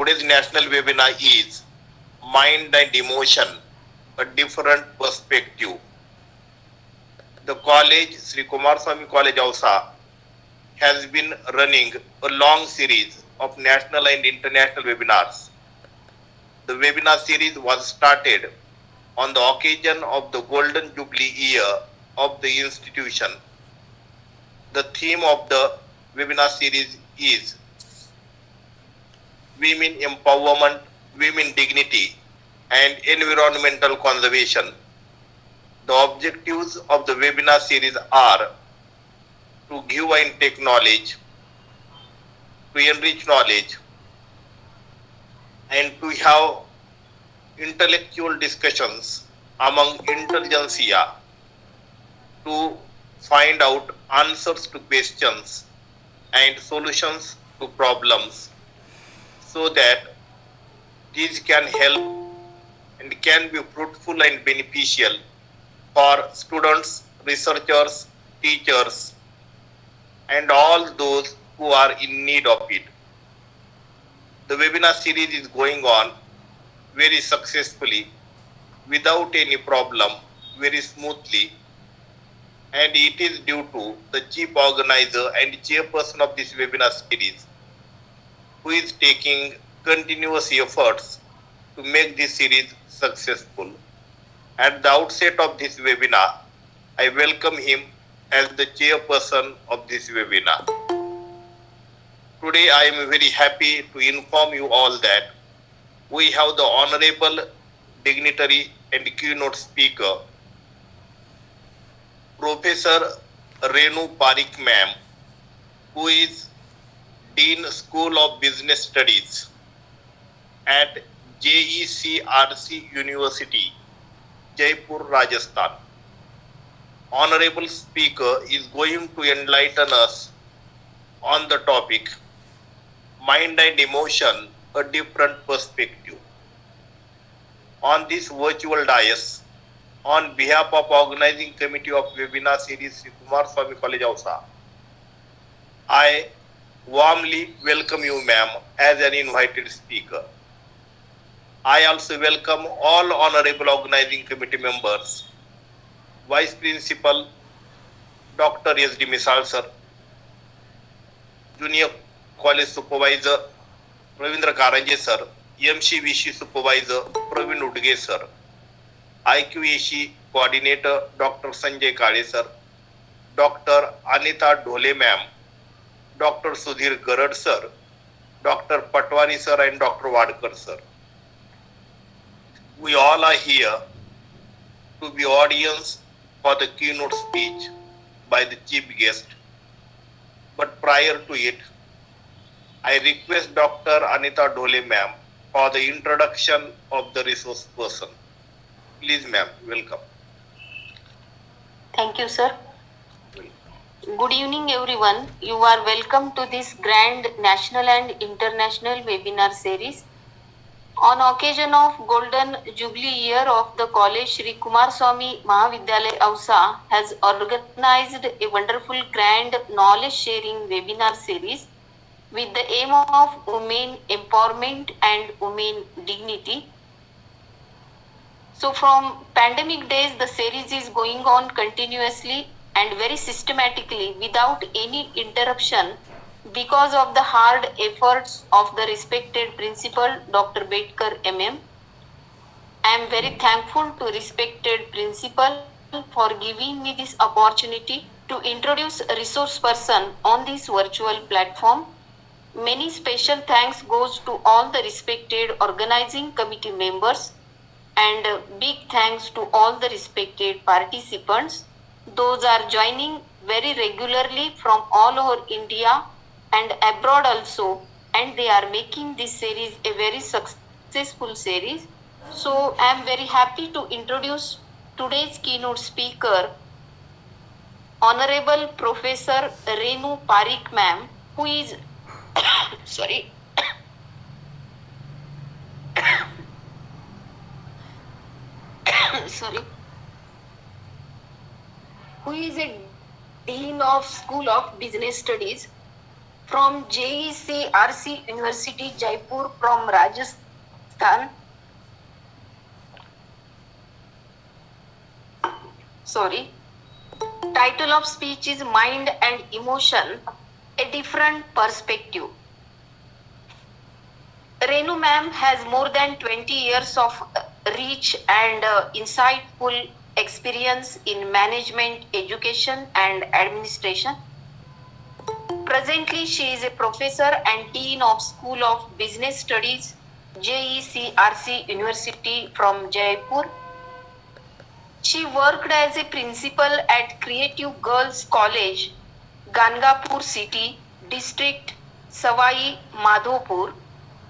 Today's national webinar is Mind and Emotion, a Different Perspective. The college, Shri Kumarswami College Ausa, has been running a long series of national and international webinars. The webinar series was started on the occasion of the Golden Jubilee year of the institution. The theme of the webinar series is Women Empowerment, Women Dignity, and Environmental Conservation. The objectives of the webinar series are to give and take knowledge, to enrich knowledge, and to have intellectual discussions among intelligentsia to find out answers to questions and solutions to problems, so that these can help and can be fruitful and beneficial for students, researchers, teachers, and all those who are in need of it. The webinar series is going on very successfully, without any problem, very smoothly, and it is due to the chief organizer and chairperson of this webinar series, who is taking continuous efforts to make this series successful. At the outset of this webinar, I welcome him as the chairperson of this webinar. Today I am very happy to inform you all that we have the honorable dignitary and keynote speaker, Prof.Renu Pareek ma'am, who is Dean School of Business Studies at JECRC University, Jaipur, Rajasthan. Honorable speaker is going to enlighten us on the topic Mind and Emotion, a Different Perspective. On this virtual dais, on behalf of organizing committee of webinar series Shri Kumarswami College Ausa, I warmly welcome you, ma'am, as an invited speaker. I also welcome all honorable organizing committee members, Vice Principal Dr. S.D. Misal sir, Junior College Supervisor Ravindra Karanje sir, MCVC Supervisor Praveen Udge sir, IQAC Coordinator Dr. Sanjay Kale sir, Dr. Anita Dhole ma'am, Dr. Sudhir Garad sir, Dr. Patwani sir, and Dr. Wadkar sir. We all are here to be audience for the keynote speech by the chief guest. But prior to it, I request Dr. Anita Dhole ma'am for the introduction of the resource person. Please ma'am, welcome. Thank you, sir. Good evening, everyone. You are welcome to this grand national and international webinar series. On occasion of Golden Jubilee year of the college, Shri Kumarswami Mahavidyalaya Ausa has organized a wonderful grand knowledge sharing webinar series with the aim of women empowerment and women dignity. So from pandemic days, the series is going on continuously and very systematically without any interruption, because of the hard efforts of the respected principal Dr. Bedkar MM. I am very thankful to respected principal for giving me this opportunity to introduce a resource person on this virtual platform. Many special thanks goes to all the respected organizing committee members, and big thanks to all the respected participants. Those are joining very regularly from all over India and abroad also, and they are making this series a very successful series. So I am very happy to introduce today's keynote speaker, Honorable Professor Renu Pareek ma'am, who is sorry who is a Dean of School of Business Studies from JECRC University, Jaipur, from Rajasthan. Sorry. Title of speech is Mind and Emotion, a Different Perspective. Renu ma'am has more than 20 years of rich and insightful experience in management, education and administration. Presently, she is a professor and dean of School of Business Studies, JECRC University from Jaipur. She worked as a principal at Creative Girls College, Gangapur City, District, Savai Madhopur.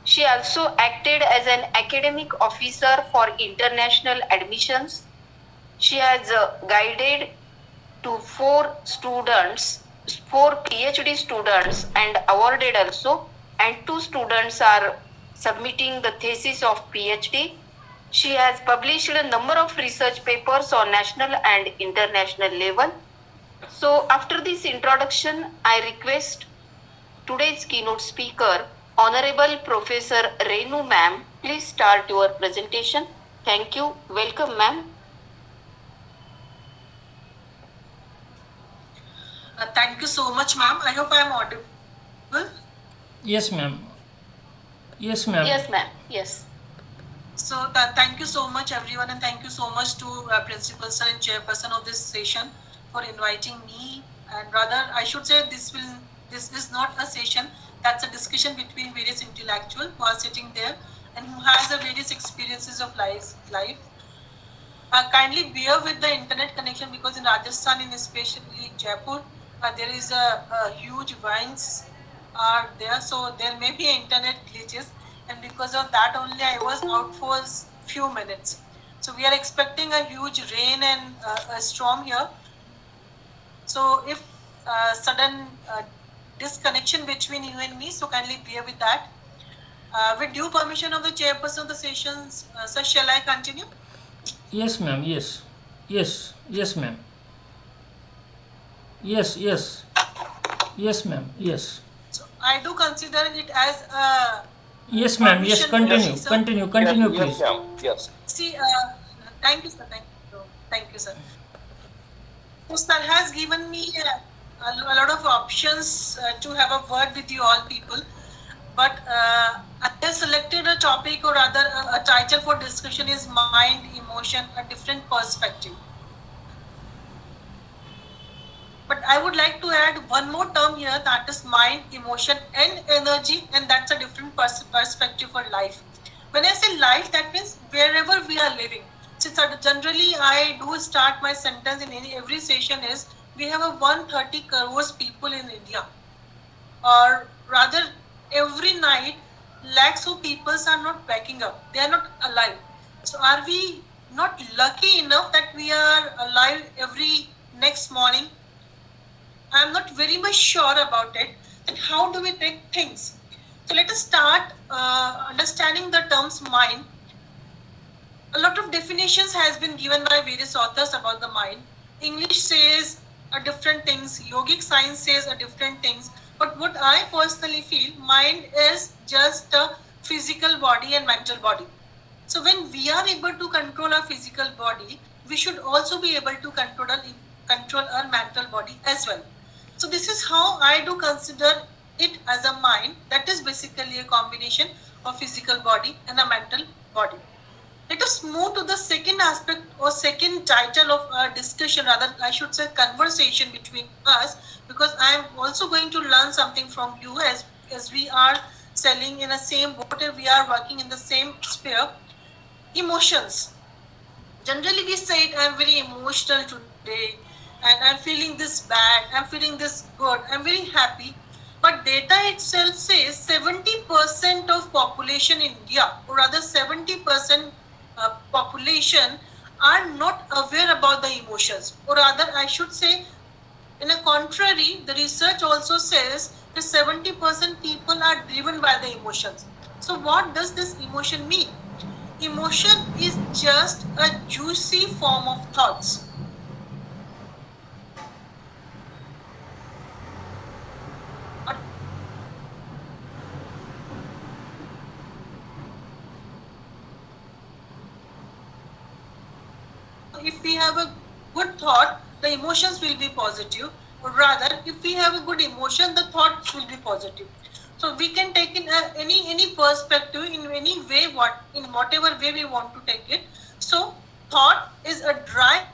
She also acted as an academic officer for international admissions. She has guided to four PhD students and awarded also, and 2 students are submitting the thesis of PhD. She has published a number of research papers on national and international level. So after this introduction, I request today's keynote speaker, Honorable Professor Renu ma'am, please start your presentation. Thank you. Welcome ma'am. Thank you so much, ma'am. I hope I am audible. Yes, ma'am. Yes, ma'am. Yes ma'am. Yes. So thank you so much, everyone, and thank you so much to Principal Sir and Chairperson of this session for inviting me. And rather, I should say this is not a session. That's a discussion between various intellectuals who are sitting there and who has various experiences of life. Kindly bear with the internet connection because in Rajasthan, in especially Jaipur, there is a huge vines are there, so there may be internet glitches, and because of that only I was out for a few minutes. So we are expecting a huge rain and a storm here. So if sudden disconnection between you and me, so kindly bear with that. With due permission of the chairperson of the sessions, sir, shall I continue? Yes, ma'am. Yes. Yes. Yes, ma'am. Yes. Yes. Yes, ma'am. Yes. So I do consider it as a Yes, ma'am. Yes. Continue. Sir. Continue. Yes, Continue, yes, please. ma'am. Yes. See, thank you, sir. Thank you, sir. So, sir has given me a lot of options to have a word with you all people. But I have selected a topic or rather a title for discussion is Mind, Emotion, a Different Perspective. But I would like to add one more term here, that is mind, emotion and energy, and that's a different perspective for life. When I say life, that means wherever we are living. Since generally I do start my sentence in every session is, we have a 130 crores people in India. Or rather, every night, lakhs of people are not waking up. They are not alive. So are we not lucky enough that we are alive every next morning? I'm not very much sure about it. That how do we take things? So let us start understanding the terms mind. A lot of definitions has been given by various authors about the mind. English says a different things, yogic science says a different things. But what I personally feel, mind is just a physical body and mental body. So when we are able to control our physical body, we should also be able to control our mental body as well. So this is how I do consider it as a mind that is basically a combination of physical body and a mental body. Let us move to the second aspect or second title of our discussion, rather I should say conversation between us, because I am also going to learn something from you as we are sailing in the same boat and we are working in the same sphere. Emotions. Generally we say it, I am very emotional today and I'm feeling this bad, I'm feeling this good, I'm very happy. But data itself says 70% of population in India, or rather 70% population are not aware about the emotions. Or rather, I should say, in a contrary, the research also says that 70% people are driven by the emotions. So what does this emotion mean? Emotion is just a juicy form of thoughts. if we have a good thought, the emotions will be positive. Or rather, if we have a good emotion, the thoughts will be positive. So we can take in any perspective in any way, what in whatever way we want to take it. So thought is a driving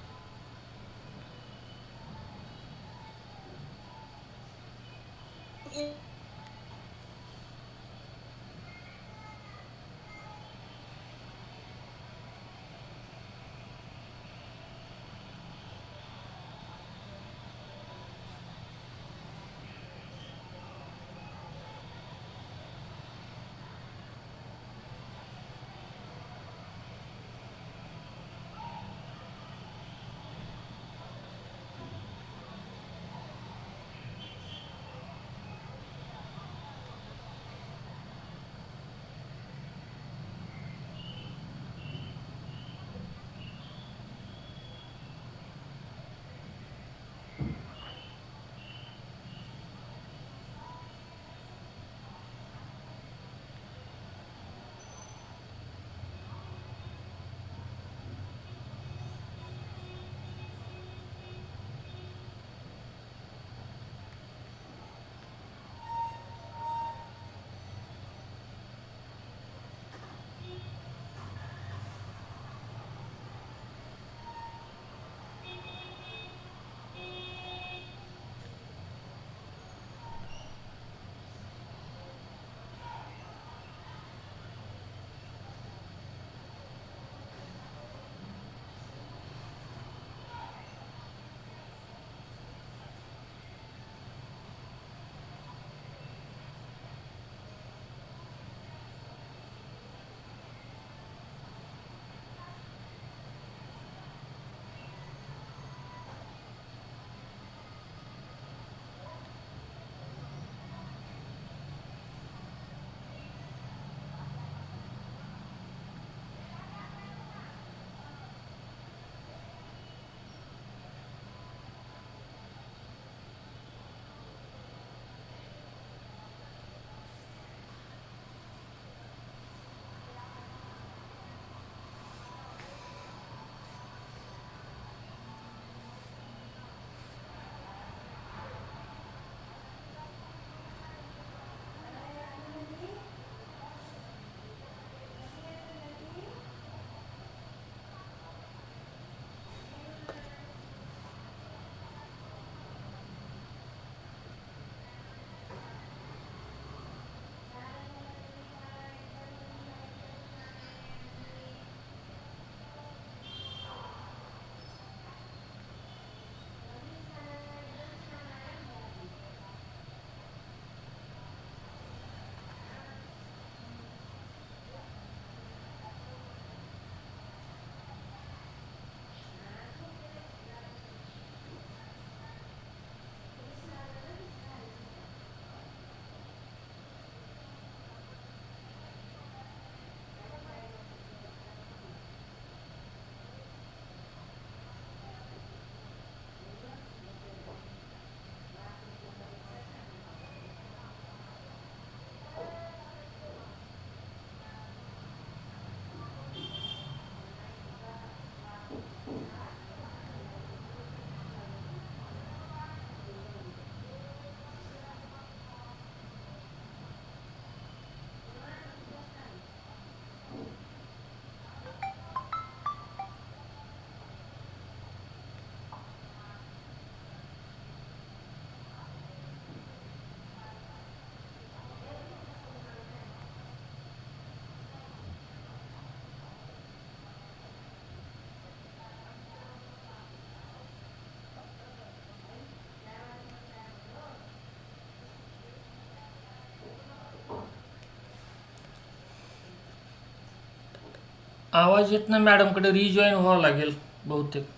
आवाज येत नाही मॅडमकडे, rejoin व्हावं लागेल बहुतेक.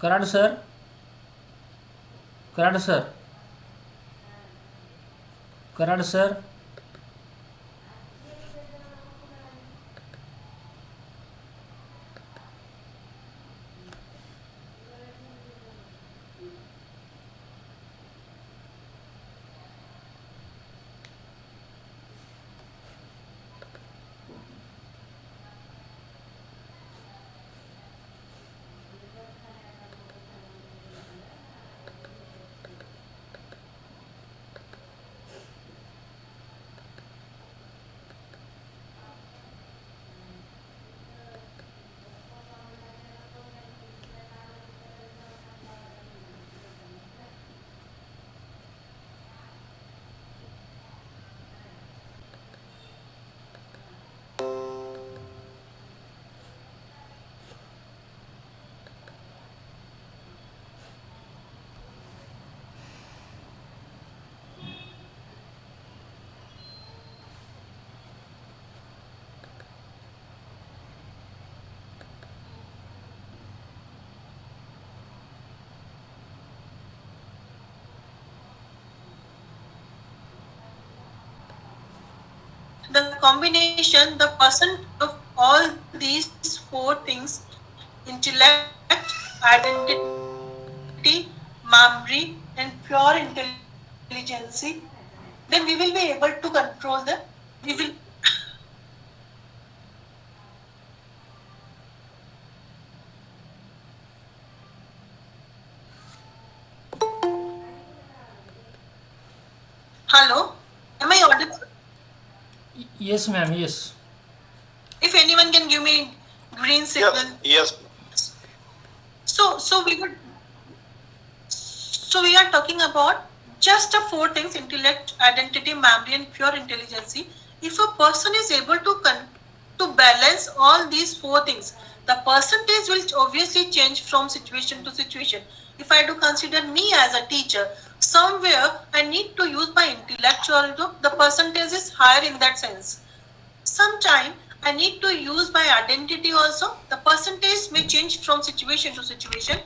Karad sir, Karad sir, Karad sir. the combination, the percent of all these four things: intellect, identity, memory, and pure intelligence, then we will be able to control we will Hello, am I audible? Yes, ma'am. Yes. If anyone can give me green signal. Yes. So we are talking about just the four things: intellect, identity, memory, and pure intelligence. If a person is able to balance all these four things, the percentage will obviously change from situation to situation. If I do consider me as a teacher, somewhere I need to use my intellectual, the percentage is higher in that sense. Sometime I need to use my identity also. The percentage may change from situation to situation.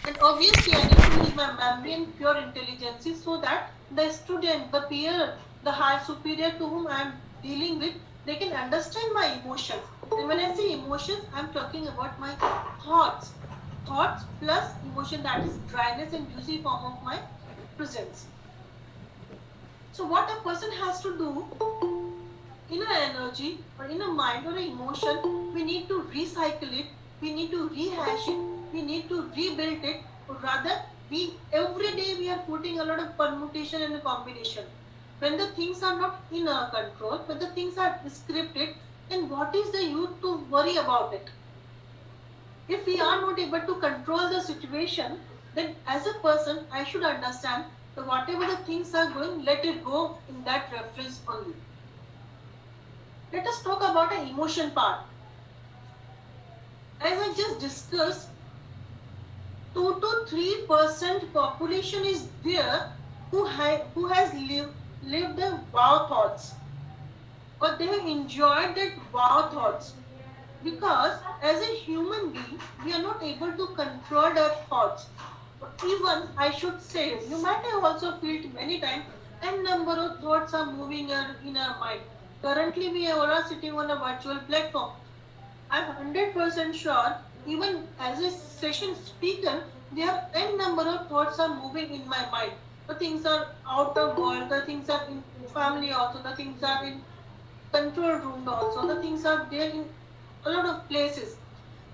And obviously, I need to use my memory and pure intelligence so that the student, the peer, the high superior to whom I am dealing with, they can understand my emotions. And when I say emotions, I am talking about my thoughts. Thoughts plus emotion, that is dryness and juicy form of my presence. So, what a person has to do inner energy or inner mind or an emotion, we need to recycle it, we need to rehash it, we need to rebuild it, or rather, we every day we are putting a lot of permutation and combination. When the things are not in our control, when the things are scripted, then what is the use to worry about it? If we are not able to control the situation, then as a person, I should understand that whatever the things are going, let it go in that reference only. Let us talk about the emotion part. As I just discussed, 2 to 3% population is there who has lived the wow thoughts, or they have enjoyed that wow thoughts. Because as a human being, we are not able to control our thoughts. Even I should say, you might have also felt many times, n number of thoughts are moving in our mind. Currently, we are all sitting on a virtual platform. I'm 100% sure, even as a session speaker, there are n number of thoughts are moving in my mind. The things are out of world, the things are in family also, the things are in control room also, the things are there in a lot of places.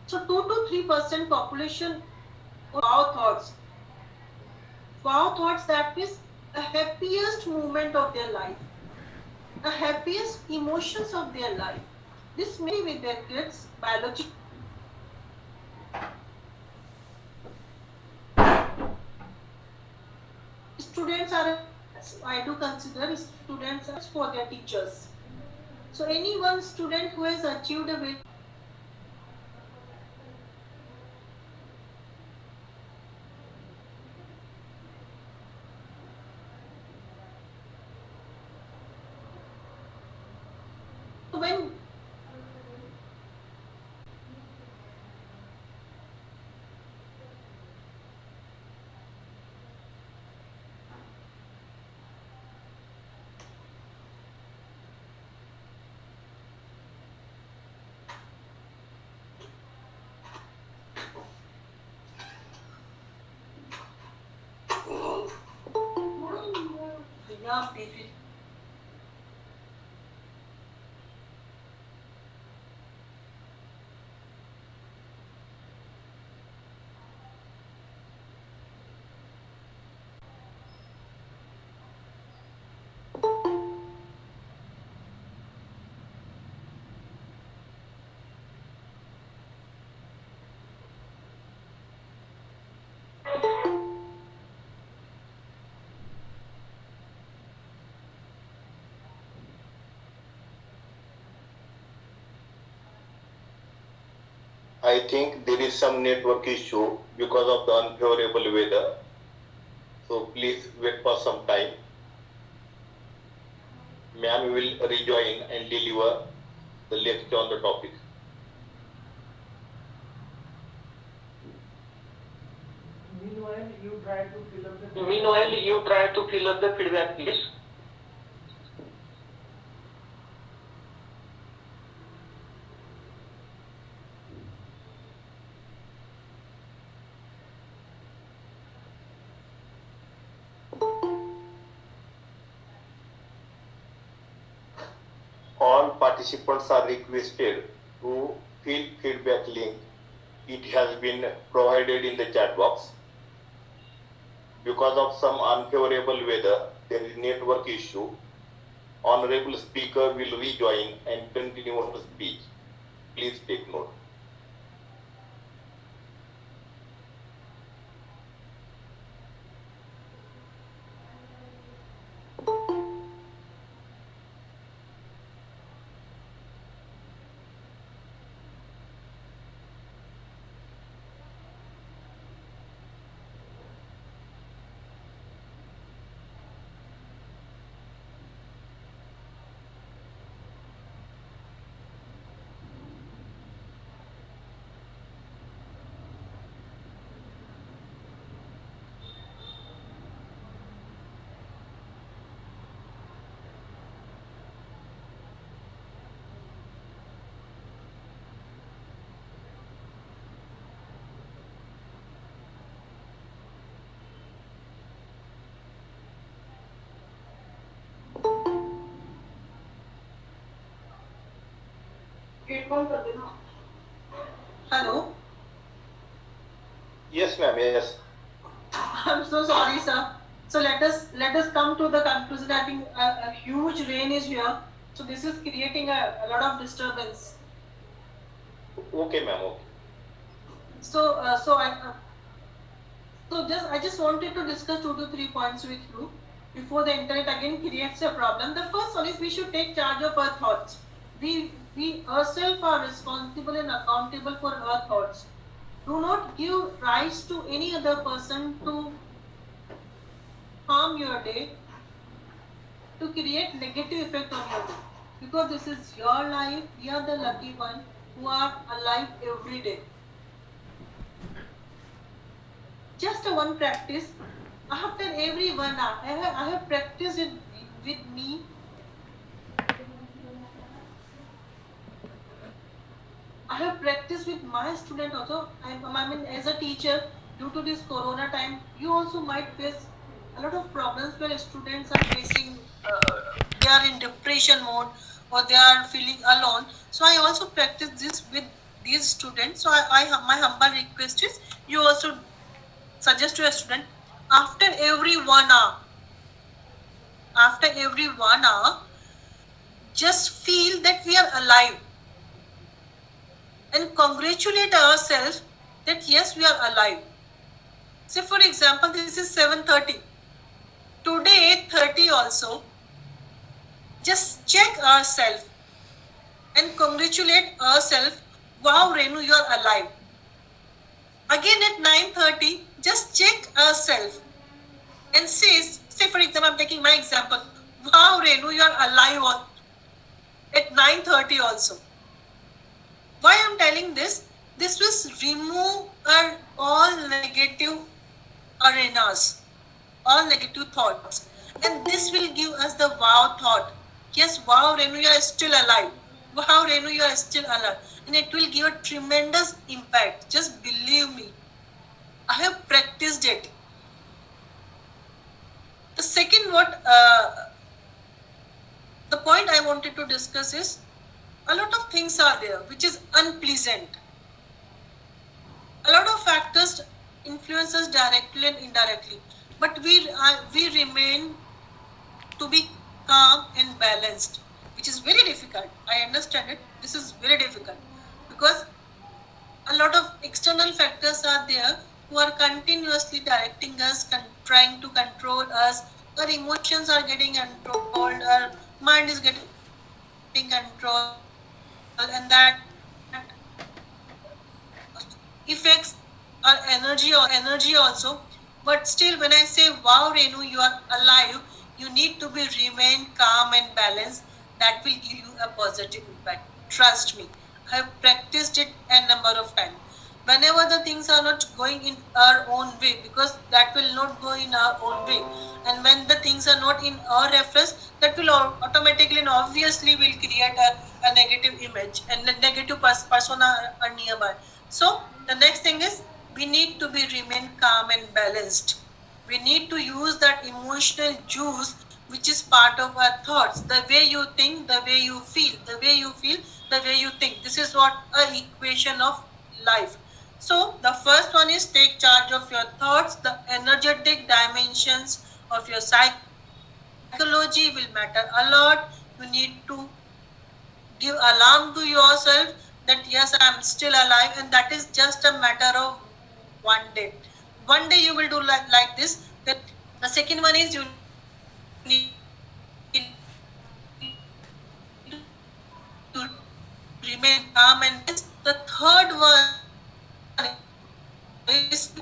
So 2 to 3% population wow thoughts. Wow thoughts, that is the happiest moment of their life, the happiest emotions of their life. This may be with their kids, biological. Students are, I do consider students as for their teachers. So any one student who has achieved a very when yeah, baby. I think there is some network issue because of the unfavorable weather. So please wait for some time. Ma'am will rejoin and deliver the lecture on the topic. Meanwhile, you try to fill up the feedback, please. participants are requested to fill feedback link. It has been provided in the chat box. Because of some unfavorable weather, there is network issue. Honorable speaker will rejoin and continue her speech. Please take note. Hello. Yes, ma'am. Yes. I'm so sorry, sir. So let us come to the conclusion. I think a huge rain is here, so this is creating a lot of disturbance. Okay, ma'am. Okay. I just wanted to discuss 2 to 3 points with you before the internet again creates a problem. The first one is we should take charge of our thoughts. We ourselves are responsible and accountable for our thoughts. Do not give rise to any other person to harm your day, to create negative effect on your day. Because this is your life, we are the lucky one who are alive every day. Just a one practice. After every 1 hour, I have practiced it with me. I have practiced with my student also. I mean, as a teacher, due to this corona time, you also might face a lot of problems where students are facing, they are in depression mode or they are feeling alone. So I also practice this with these students. So my humble request is you also suggest to a student after every 1 hour, just feel that we are alive and congratulate ourselves that yes, we are alive. Say for example, this is 7:30. Today 8:30 also. Just check ourselves and congratulate ourselves. Wow, Renu, you are alive. Again at 9:30, just check ourselves and say for example, I'm taking my example. Wow, Renu, you are alive at 9:30 also. Why I'm telling this? This will remove all negative arenas, all negative thoughts, and this will give us the wow thought. Yes, wow, Renu, you are still alive. Wow, Renu, you are still alive, and it will give a tremendous impact. Just believe me. I have practiced it. The second the point I wanted to discuss is a lot of things are there which is unpleasant. A lot of factors influence us directly and indirectly, but we remain to be calm and balanced, which is very difficult. I understand it. This is very difficult because a lot of external factors are there who are continuously directing us, trying to control us. Our emotions are getting controlled, our mind is getting controlled, and that affects our energy also. But still, when I say, wow, Renu, you are alive, you need to be remain calm and balanced. That will give you a positive impact. Trust me. I have practiced it a number of times. Whenever the things are not going in our own way, because that will not go in our own way, and when the things are not in our reference, that will automatically and obviously will create a negative image and a negative persona are nearby. So the next thing is we need to be remain calm and balanced. We need to use that emotional juice which is part of our thoughts. The way you think, the way you feel, the way you feel, the way you think. This is what an equation of life. So the first one is take charge of your thoughts. The energetic dimensions of your psychology will matter a lot. You need to give alarm to yourself that yes, I am still alive, and that is just a matter of one day. One day you will do like this. Then the second one is you need to remain calm and the third one is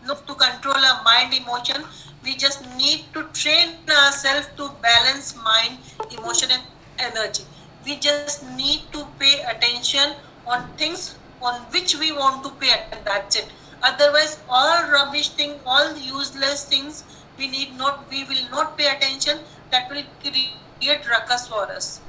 not to control our mind emotion. We just need to train ourselves to balance mind emotion and energy. We just need to pay attention on things on which we want to pay attention. That's it. Otherwise all rubbish thing, all useless things, we will not pay attention. That will create ruckus for us.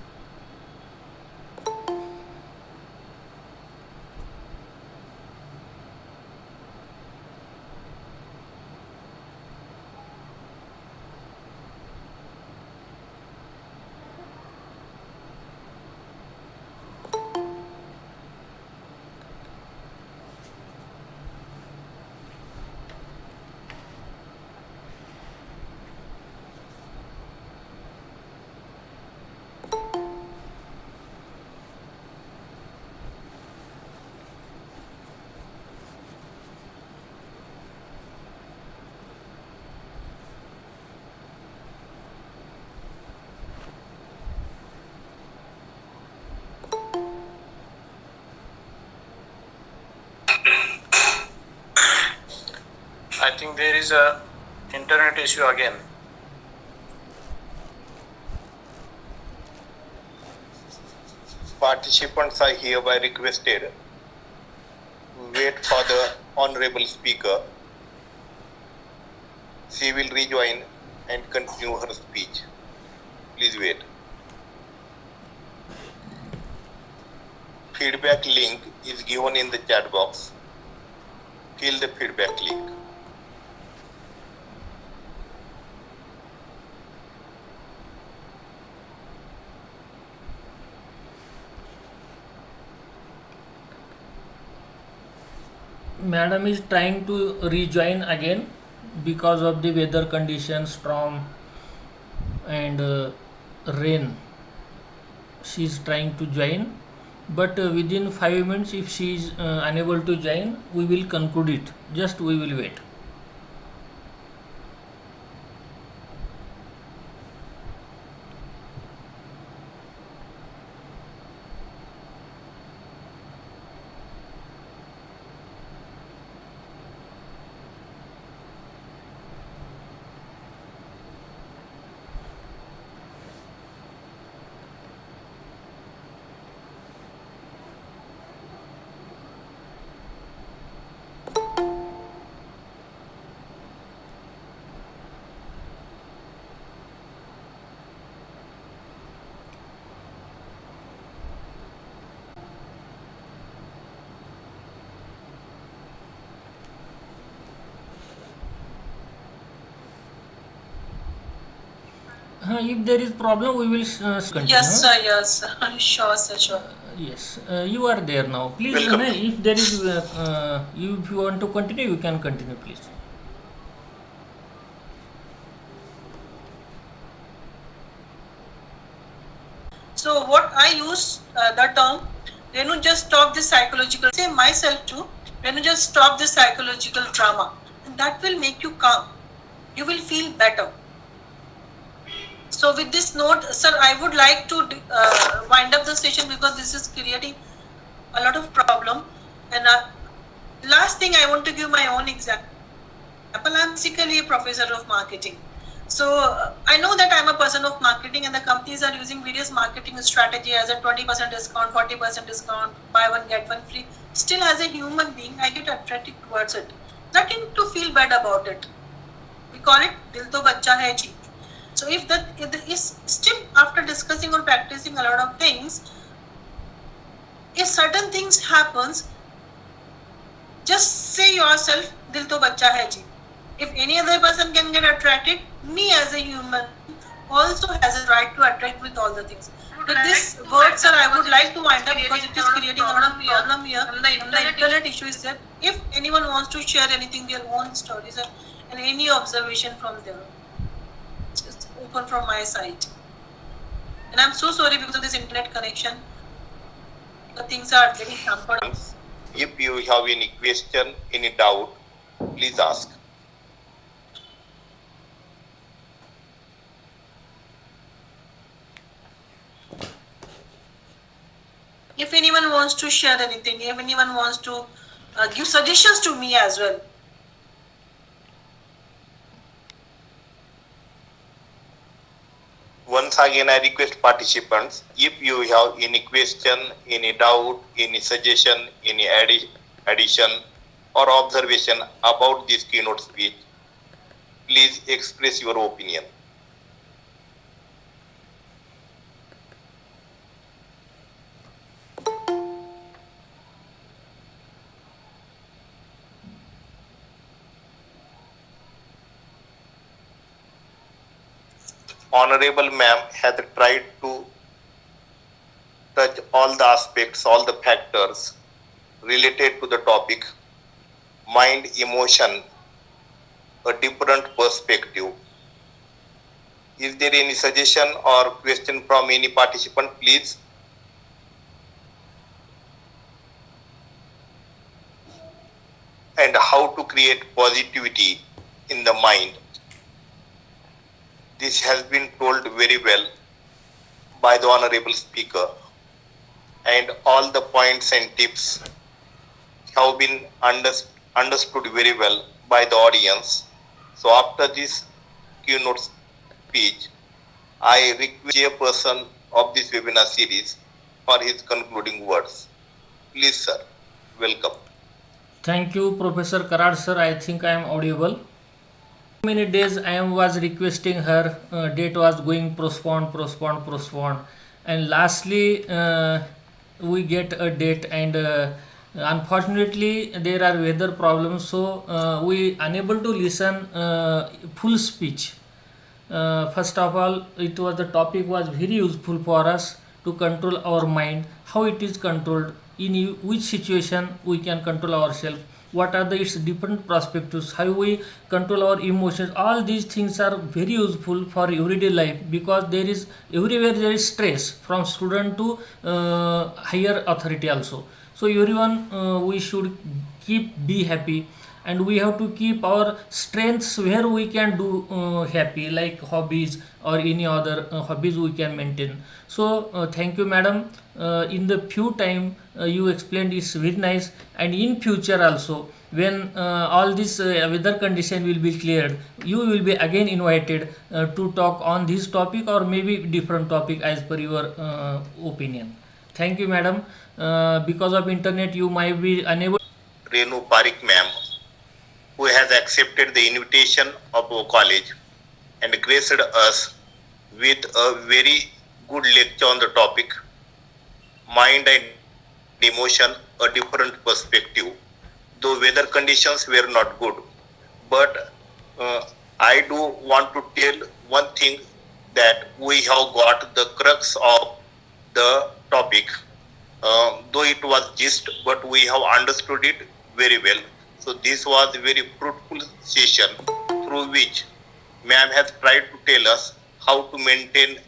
I think there is a internet issue again. Participants are hereby requested to wait for the honorable speaker. She will rejoin and continue her speech. Please wait. Feedback link is given in the chat box. Fill the feedback link. Madam is trying to rejoin again because of the weather conditions, storm and rain. She is trying to join, but within 5 minutes if she is unable to join, we will conclude it. Just we will wait. If there is problem, we will continue. Yes, sir. Yes, sure, sir. Sure. Yes, you are there now. Please, Welcome. if there is, if you want to continue, you can continue, please. So what I use the term, Renu, just stop this psychological, say myself too, Renu, just stop this psychological drama, and that will make you calm. You will feel better. So with this note, sir, I would like to wind up the session because this is creating a lot of problem. And last thing, I want to give my own example. I'm basically a professor of marketing. So I know that I'm a person of marketing, and the companies are using various marketing strategy as a 20% discount, 40% discount, buy one get one free. Still, as a human being, I get attracted towards it. Nothing to feel bad about it. We call it dil to bachcha hai ji. So if still after discussing or practicing a lot of things, if certain things happens, just say yourself dil to bachcha hai ji. If any other person can get attracted, me as a human, also has a right to attract with all the things. With this word, sir, I would like to wind up because it is creating a lot of problem here. And the internet issue is that if anyone wants to share anything, their own stories and any observation from there, it's open from my side. And I'm so sorry because of this internet connection. The things are very hampered. If you have any question, any doubt, please ask. If anyone wants to share anything, if anyone wants to give suggestions to me as well. Once again, I request participants, if you have any question, any doubt, any suggestion, any addition or observation about this keynote speech, please express your opinion. Honorable Ma'am has tried to touch all the aspects, all the factors related to the topic, mind, emotion, a different perspective. Is there any suggestion or question from any participant, please? And how to create positivity in the mind. This has been told very well by the honorable speaker, and all the points and tips have been understood very well by the audience. So after this keynote speech, I request the chairperson of this webinar series for his concluding words. Please, sir, welcome. Thank you, Professor Karad sir. I think I am audible. Many days I was requesting her, date was going postponed, and lastly we get a date, and unfortunately there are weather problems, so we unable to listen full speech. First of all, the topic was very useful for us to control our mind, how it is controlled, in which situation we can control ourselves, what are its different perspectives, how we control our emotions. All these things are very useful for everyday life, because there is everywhere there is stress from student to higher authority also. So everyone, we should be happy, and we have to keep our strengths where we can do happy, like hobbies or any other hobbies we can maintain. So thank you, madam. In the few time you explained is very nice, and in future also, when all this weather condition will be cleared, you will be again invited to talk on this topic or maybe different topic as per your opinion. Thank you, madam. Because of internet you might be unable. Renu Pareek ma'am, who has accepted the invitation of our college and graced us with a very good lecture on the topic, mind and emotion, a different perspective. Though weather conditions were not good, but I do want to tell one thing, that we have got the crux of the topic. Though it was gist, but we have understood it very well. So this was a very fruitful session, through which ma'am has tried to tell us how to maintain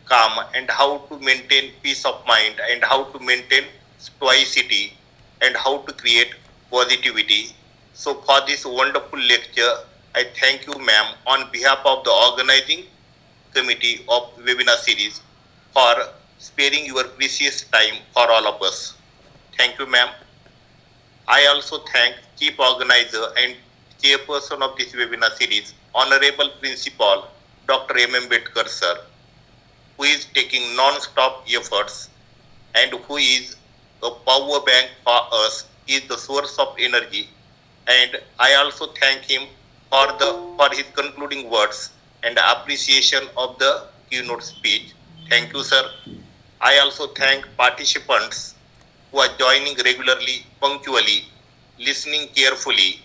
calm and how to maintain peace of mind and how to maintain stoicity and how to create positivity. So for this wonderful lecture, I thank you, ma'am, on behalf of the organizing committee of webinar series, for sparing your precious time for all of us. Thank you, ma'am. I also thank chief organizer and chairperson of this webinar series, Honorable Principal Dr. M.M. Bedkar sir, who is taking non-stop efforts and who is a power bank for us, is the source of energy. And I also thank him for his concluding words and appreciation of the keynote speech. Thank you, sir. I also thank participants who are joining regularly, punctually, listening carefully,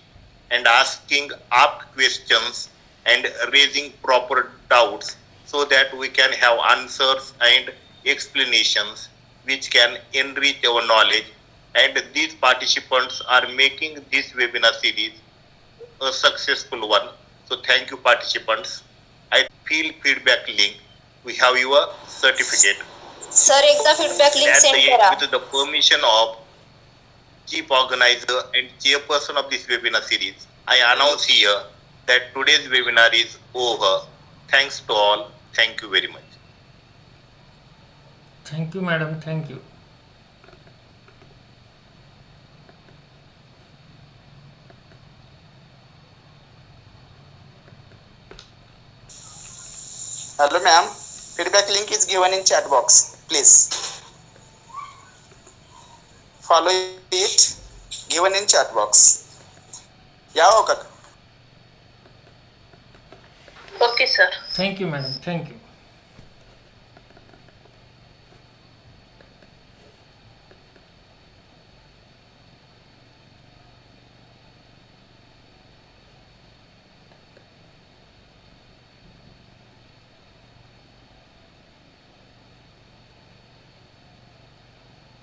and asking apt questions and raising proper doubts so that we can have answers and explanations which can enrich our knowledge. And these participants are making this webinar series a successful one. So thank you, participants. I feel feedback link. We have your certificate. Sir एकदा feedback link At send the करा. with the permission of chief organizer and chairperson of this webinar series, I announce here that today's webinar is over. Thanks to all. Thank you very much. Thank you, madam. Thank you. Hello ma'am, feedback link is given in chat box. Please follow it, given in chat box. Yeah, okay. Okay, sir. Thank you, madam. Thank you.